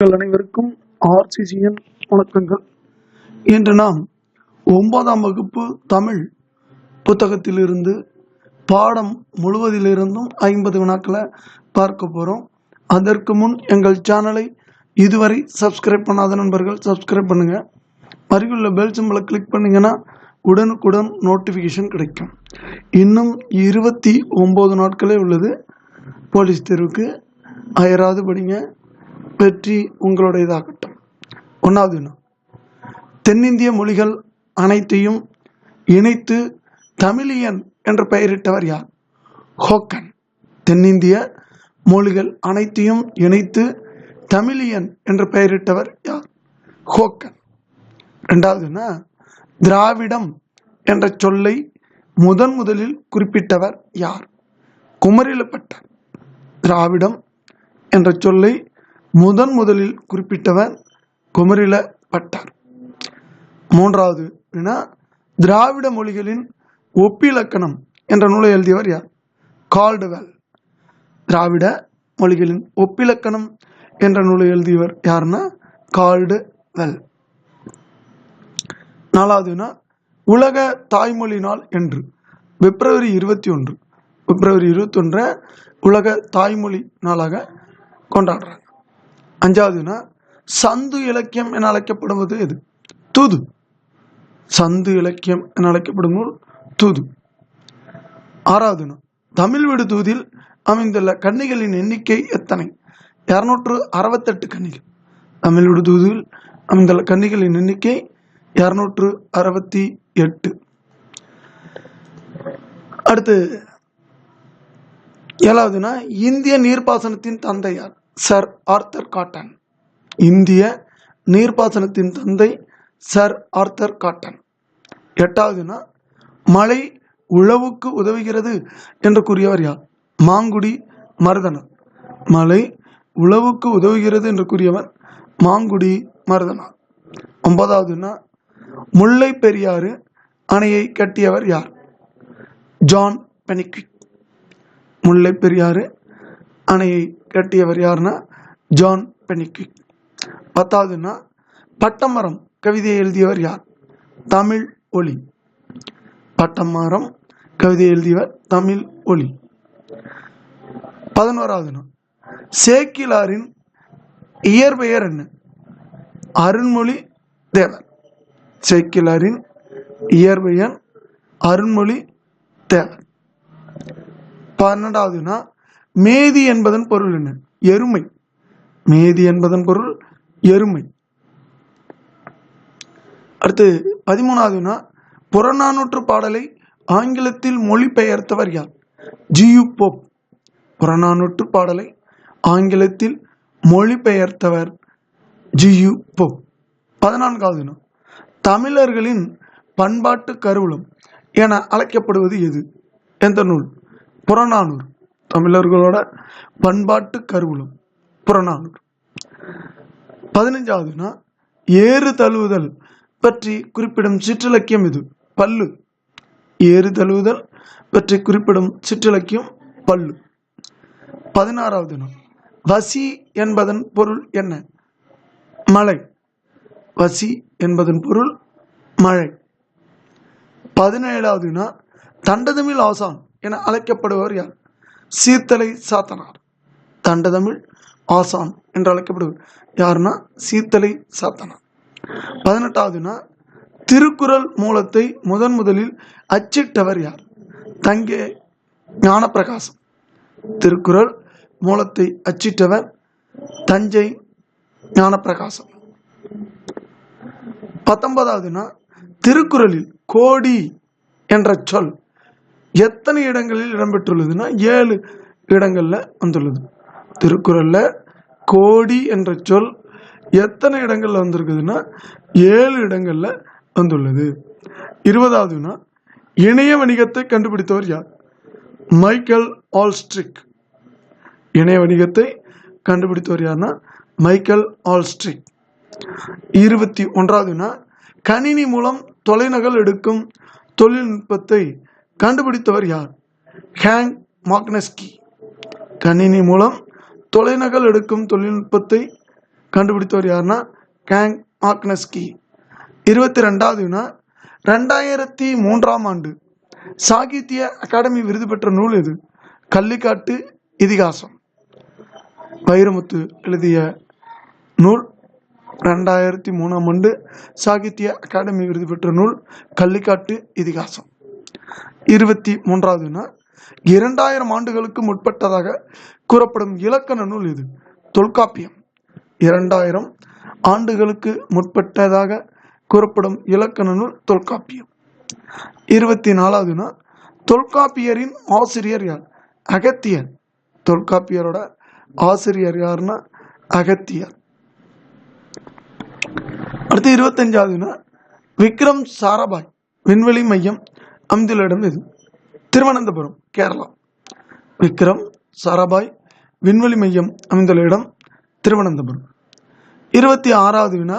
அனைவருக்கும் RCCN வணக்கங்கள். இன்று நாம் 9ஆம் வகுப்பு தமிழ் புத்தகத்திலிருந்து பாடம் முழுவதிலிருந்தும் 50 வினாக்களை பார்க்க போகிறோம். அதற்கு முன் எங்கள் சேனலை இதுவரை சப்ஸ்கிரைப் பண்ணாத நண்பர்கள் சப்ஸ்கிரைப் பண்ணுங்கள். அருகிலுள்ள பெல் சிம்பலை கிளிக் பண்ணிங்கன்னா உடனுக்குடன் நோட்டிஃபிகேஷன் கிடைக்கும். இன்னும் 29 நாட்களே உள்ளது போலீஸ் தேர்வுக்கு. அயராது படிங்க, வெற்றி உங்களுடையதாகட்டும். 1வது வினா, தென்னிந்திய மொழிகள் அனைத்தையும் இணைத்து தமிழியன் என்ற பெயரிட்டவர் யார்? ஹோக்கன். தென்னிந்திய மொழிகள் அனைத்தையும் இணைத்து தமிழியன் என்ற பெயரிட்டவர் யார்? ஹோக்கன். 2வது வினா, திராவிடம் என்ற சொல்லை முதலில் குறிப்பிட்டவர் யார்? குமரிலப்பட்டர். திராவிடம் என்ற சொல்லை முதலில் குறிப்பிட்டவர் குமரிலப்பட்டர். 3வது வினா, திராவிட மொழிகளின் ஒப்பிலக்கணம் என்ற நூலை எழுதியவர் யார்? கால்டுவெல். திராவிட மொழிகளின் ஒப்பிலக்கணம் என்ற நூலை எழுதியவர் யாருன்னா கால்டுவெல். 4வது வினா, உலக தாய்மொழி நாள் என்று பிப்ரவரி 21 உலக தாய்மொழி நாளாக கொண்டாடுறாங்க. 5வது வினா, சந்து இலக்கியம் என அழைக்கப்படுவது எது? தூது. சந்து இலக்கியம் என அழைக்கப்படும் நூல் தூது. 6வது வினா, தமிழ் விடு தூதில் அமைந்துள்ள கன்னிகளின் எண்ணிக்கை எத்தனை? 268 கன்னிகள். தமிழ் விடு தூதில் அமைந்துள்ள கன்னிகளின் எண்ணிக்கை 268. அடுத்து 7வதுனா, இந்திய நீர்ப்பாசனத்தின் தந்தை யார்? Sir Arthur cotton. இந்திய நீர்ப்பாசனத்தின் தந்தை சர் ஆர்தர் காட்டன். 8வதுனா, மழை உழவுக்கு உதவுகிறது என்று கூறியவர் யார்? மாங்குடி மருதனார். மழை உழவுக்கு உதவுகிறது என்று கூறியவர் மாங்குடி மருதனார். 9வதுனா, முல்லை பெரியாறு அணையை கட்டியவர் யார்? John Pennycuick. முல்லை பெரியாறு அணையை கட்டியவர் யாருன்னா ஜான் பெனிக்விக். 10வதுனா, பட்டமரம் கவிதையை எழுதியவர் யார்? தமிழ் ஒலி. பட்டமரம் கவிதையை எழுதியவர் தமிழ் ஒலி. 11வதுனா, சேக்கிலாரின் இயற்பெயர் என்ன? அருண்மொழி தேவர். சேக்கிலாரின் இயற்பெயர் அருண்மொழி தேவர். 12வதுனா, மேதி என்பதன் பொருள் என்ன? எருமை. மேதி என்பதன் பொருள் எருமை. அடுத்து 13வதுனா, புறநானூற்று பாடலை ஆங்கிலத்தில் மொழிபெயர்த்தவர் யார்? G U Pope. புறநானூற்று பாடலை ஆங்கிலத்தில் மொழிபெயர்த்தவர் ஜியு போப். 14வதுனா, தமிழர்களின் பண்பாட்டு கருவூலம் என அழைக்கப்படுவது எது? எந்த நூல்? புறநானூறு. தமிழர்களோட பண்பாட்டு கருவூலம் புறநானூறு. 15வதுனா, ஏறு தழுவுதல் பற்றி குறிப்பிடும் சிற்றிலக்கியம் எது? பல்லு. ஏறு தழுவுதல் பற்றி குறிப்பிடும் சிற்றிலக்கியம் பல்லு. 16வதுனா, வசி என்பதன் பொருள் என்ன? மழை. வசி என்பதன் பொருள் மழை. 17வதுனா, தண்டதமிழ் ஆசான் என அழைக்கப்படுவர் யார்? சீர்த்தலை சாத்தனார். தண்டதமிழ் ஆசான் என்று அழைக்கப்படுவர் யாருன்னா சீர்த்தலை சாத்தனார். 18வதுனா, திருக்குறள் மூலத்தை முதலில் அச்சிட்டவர் யார்? தங்கே ஞானப்பிரகாசம். திருக்குறள் மூலத்தை அச்சிட்டவர் தஞ்சை ஞானப்பிரகாசம். 19வதுனா, திருக்குறளில் கோடி என்ற சொல் எத்தனை இடங்களில் இடம்பெற்றுள்ளதுன்னா 7 இடங்கள்ல வந்துள்ளது. திருக்குறள்ல கோடி என்ற சொல் எத்தனை இடங்கள்ல வந்திருக்குதுன்னா 7 இடங்கள்ல வந்துள்ளது. 20வதுனா, இணைய வணிகத்தை கண்டுபிடித்தவர் யார்? மைக்கேல் ஆல்ஸ்ட்ரிக். இணைய வணிகத்தை கண்டுபிடித்தவர் யாருன்னா மைக்கேல் ஆல்ஸ்ட்ரிக். 21வதுனா, கணினி மூலம் தொலைநகல் எடுக்கும் தொழில்நுட்பத்தை கண்டுபிடித்தவர் யார்? ஹேங் மாக்னஸ்கி. கணினி மூலம் தொலைநகல் எடுக்கும் தொழில்நுட்பத்தை கண்டுபிடித்தவர் யாருன்னா கேங் மாக்னஸ்கி. 22வது வினா, 2003ஆம் ஆண்டு சாகித்ய அகாடமி விருது பெற்ற நூல் எது? கள்ளிக்காட்டு இதிகாசம். வைரமுத்து எழுதிய நூல். 2003ஆம் ஆண்டு சாகித்ய அகாடமி விருது பெற்ற நூல் கள்ளிக்காட்டு இதிகாசம். 23வது வினா, 2000 ஆண்டுகளுக்கு முற்பட்டதாக கூறப்படும் இலக்கண நூல் எது? தொல்காப்பியம். 2000 ஆண்டுகளுக்கு முற்பட்டதாக கூறப்படும் இலக்கண நூல் தொல்காப்பியம். 24வது வினா, தொல்காப்பியரின் ஆசிரியர் யார்? அகத்தியர். தொல்காப்பியரோட ஆசிரியர் யாருன்னா அகத்தியர். அடுத்து 25வது வினா, விக்ரம் சாராபாய் விண்வெளி மையம் அமைந்துள்ள இடம் எது? திருவனந்தபுரம், கேரளா. விக்ரம் சாராபாய் விண்வெளி மையம் அமைந்துள்ள இடம் திருவனந்தபுரம். 26வது வினா,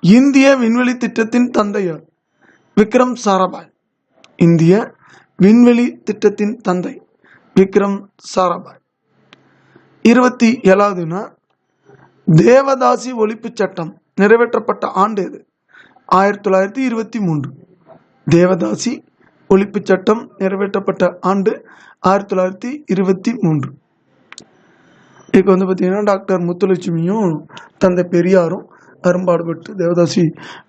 இந்திய விண்வெளி திட்டத்தின் தந்தையார்? விக்ரம் சாராபாய். இந்திய விண்வெளி திட்டத்தின் தந்தை விக்ரம் சாராபாய். 27வது வினா, தேவதாசி ஒழிப்பு சட்டம் நிறைவேற்றப்பட்ட ஆண்டு எது? 1923. தேவதாசி ஒழிப்பு சட்டம் நிறைவேற்றப்பட்ட ஆண்டு 1923. இதுக்கு பார்த்தீங்கன்னா டாக்டர் முத்துலட்சுமியும் தந்தை பெரியாரும் அரும்பாடுபட்டு தேவதாசி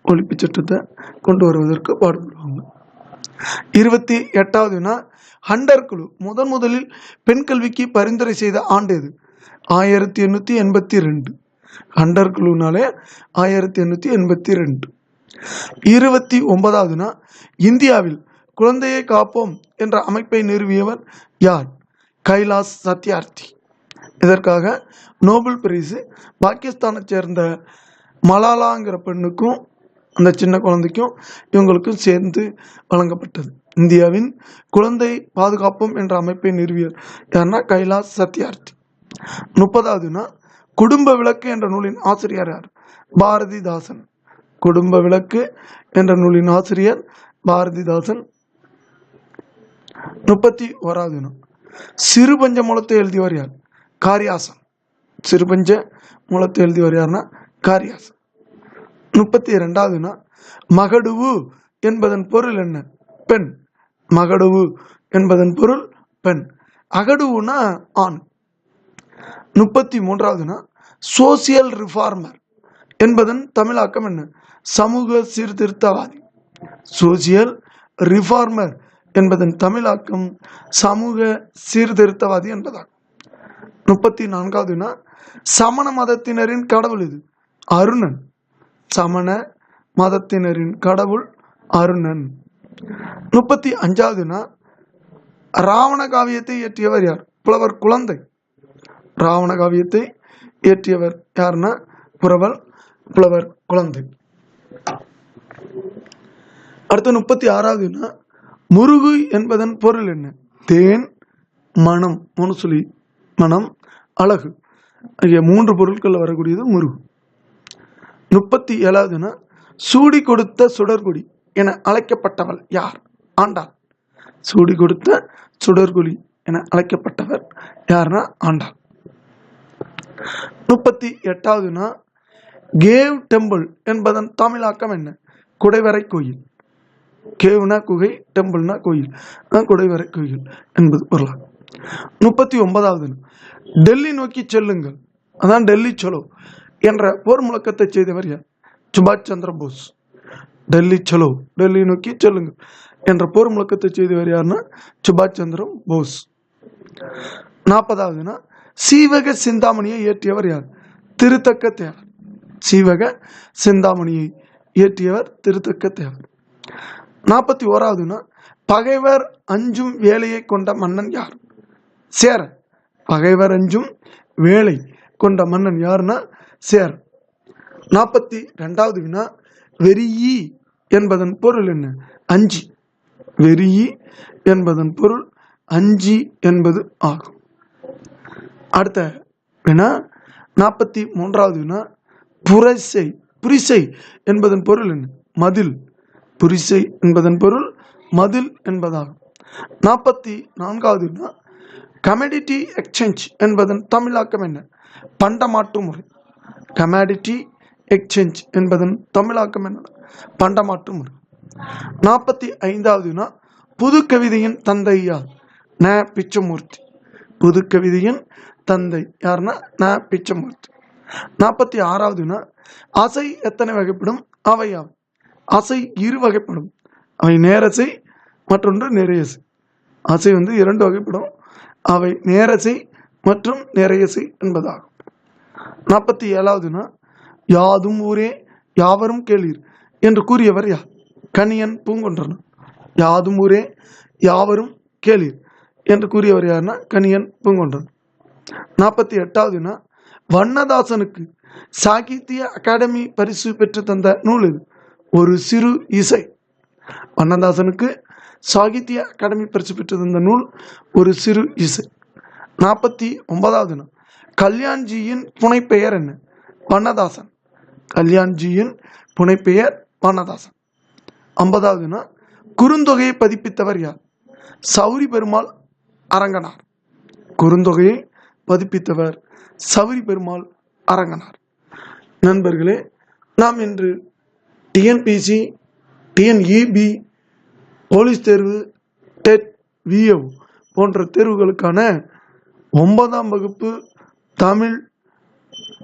ஒழிப்பு சட்டத்தை கொண்டு வருவதற்கு பாடுபடுவாங்க. 28வது வினா, ஹண்டர் குழு முதலில் பெண் கல்விக்கு பரிந்துரை செய்த ஆண்டு எது? 1882. ஹண்டர் குழுனாலே 1882. 29வது வினா, இந்தியாவில் குழந்தையை காப்போம் என்ற அமைப்பை நிறுவியவர் யார்? கைலாஷ் சத்யார்த்தி. இதற்காக நோபல் பரிசு பாகிஸ்தானை சேர்ந்த மலாலாங்கிற பெண்ணுக்கும் அந்த சின்ன குழந்தைக்கும் இவங்களுக்கும் சேர்ந்து வழங்கப்பட்டது. இந்தியாவின் குழந்தை பாதுகாப்போம் என்ற அமைப்பை நிறுவியர் யாருன்னா கைலாஷ் சத்யார்த்தி. 30வது வினா, குடும்ப விளக்கு என்ற நூலின் ஆசிரியர் யார்? பாரதிதாசன். குடும்ப விளக்கு என்ற நூலின் ஆசிரியர் பாரதிதாசன். 31வது வினா, சிறுபஞ்ச மூலத்தை எழுதியவர் யார்? காரியாசன். சிறுபஞ்ச மூலத்தை எழுதியவர் யாருன்னா காரியாசன். 32வது வினா, மகடுவு என்பதன் பொருள் என்ன? பெண். மகடுவு என்பதன் பொருள் பெண். அகடுவுனா ஆண். 33வது வினா, சோசியல் ரிஃபார்மர் என்பதன் தமிழாக்கம் என்ன? சமூக சீர்திருத்தவாதி. சோசியல் ரிஃபார்மர் என்பதன் தமிழாக்கம் சமூக சீர்திருத்தவாதி என்பதாகும். 34வது வினா, சமண மதத்தினரின் கடவுள் இது? அருணன். சமண மதத்தினரின் கடவுள் அருணன். 35வது வினா, ராவண காவியத்தை இயற்றியவர் யார்? புலவர் குழந்தை. ராவண காவியத்தை இயற்றியவர் யாருன்னா புலவர் குழந்தை. அடுத்து 36வது வினா, முருகு என்பதன் பொருள் என்ன? தேன், மனம், முனுசுலி, மனம், அழகு ஆகிய 3 பொருட்கள் வரக்கூடியது முருகு. 37வது வினா, சூடி கொடுத்த சுடர்குடி என அழைக்கப்பட்டவள் யார்? ஆண்டாள். சூடி கொடுத்த சுடர்குடி என அழைக்கப்பட்டவர் யாருன்னா ஆண்டாள். 38வது வினா, கேவ் டெம்பிள் என்பதன் தமிழாக்கம் என்ன? குடைவரை கோயில். கேவ்னா குகை, டெம்பிள்னா கோயில், குடைவரை கோயில் என்பது பொருளாகும். 39வது வினா, டெல்லி நோக்கி செல்லுங்கள், அதான் டெல்லி சலோ என்ற போர் முழக்கத்தை செய்தவர் யார்? சுபாஷ் சந்திர போஸ். டெல்லி சலோ, டெல்லி நோக்கி செல்லுங்கள் என்ற போர் முழக்கத்தை செய்தவர் யாருன்னா சுபாஷ் சந்திர போஸ். 40வது வினா, சீவக சிந்தாமணியை இயற்றியவர் யார்? திருத்தக்க தேவர். சீவக சிந்தாமணியை இயற்றியவர் திருத்தக்க தேவர். 41வது வினா, பகைவர் அஞ்சும் வேலையை கொண்ட மன்னன் யார்? சேரன். பகைவர் அஞ்சும் வேலை கொண்ட மன்னன் யாருன்னா சேரன். 42வது வினா, வெறியி என்பதன் பொருள் என்ன? அஞ்சி. வெறியி என்பதன் பொருள் அஞ்சி என்பது ஆகும். அடுத்த வினா 43வது வினா, புரிசை. புரிசை என்பதன் பொருள் என்ன? மதில். புரிசை என்பதன் பொருள் மதில் என்பதாகும். 44வது வினா, கமோடிட்டி எக்ஸ்சேஞ்ச் என்பதன் தமிழாக்கம் என்ன? பண்டமாற்று முறை. கமாடிட்டி எக்ஸ்சேஞ்ச் என்பதன் தமிழாக்கம் என்ன? பண்டமாற்று முறை. 45வது வினா புது கவிதையின் தந்தை யார்? ந. பிச்சமூர்த்தி. புது கவிதையின் தந்தை யாருன்னா ந. பிச்சமூர்த்தி. 46வது வினா அசை எத்தனை வகைப்படும்? அவையாம். அசை இரு வகைப்படும். அவை நேரசை, மற்றொன்று நிறையசை. அசை 2 வகைப்படும். அவை நேரசை மற்றும் நிறையசை என்பதாகும். 47வது வினா யாதும் ஊரே யாவரும் கேளீர் என்று கூறியவர் யார்? கணியன் பூங்கொன்றனார். யாதும் ஊரே யாவரும் கேளீர் என்று கூறியவர் யாருன்னா கணியன் பூங்கொன்றன். 48வது வினா வண்ணதாசனுக்கு சாகித்ய அகாடமி பரிசு பெற்று தந்த நூல் இது? ஒரு சிறு இசை. வண்ணதாசனுக்கு சாகித்ய அகாடமி பரிசு பெற்று தந்த நூல் ஒரு சிறு இசை. 49வது வினா கல்யாண்ஜியின் புனைப்பெயர் என்ன? வண்ணதாசன். கல்யாண்ஜியின் புனைப்பெயர் வண்ணதாசன். 50வது வினா குறுந்தொகையை பதிப்பித்தவர் யார்? சௌரி பெருமாள் அரங்கனார். குறுந்தொகையை பதிப்பித்தவர் சௌரி பெருமாள் அரங்கனார். நண்பர்களே, நாம் இன்று டிஎன்பிசி, டிஎன்இபி, போலீஸ் தேர்வு, டெட், விஏஓ போன்ற தேர்வுகளுக்கான 9ஆம் வகுப்பு தமிழ்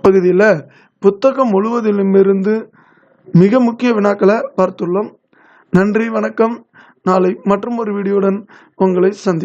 பகுதியில் புத்தகம் முழுவதிலுமிருந்து மிக முக்கிய வினாக்களை பார்த்துள்ளோம். நன்றி, வணக்கம். நாளை மற்றும் ஒரு வீடியோவுடன் உங்களை சந்திக்கிறேன்.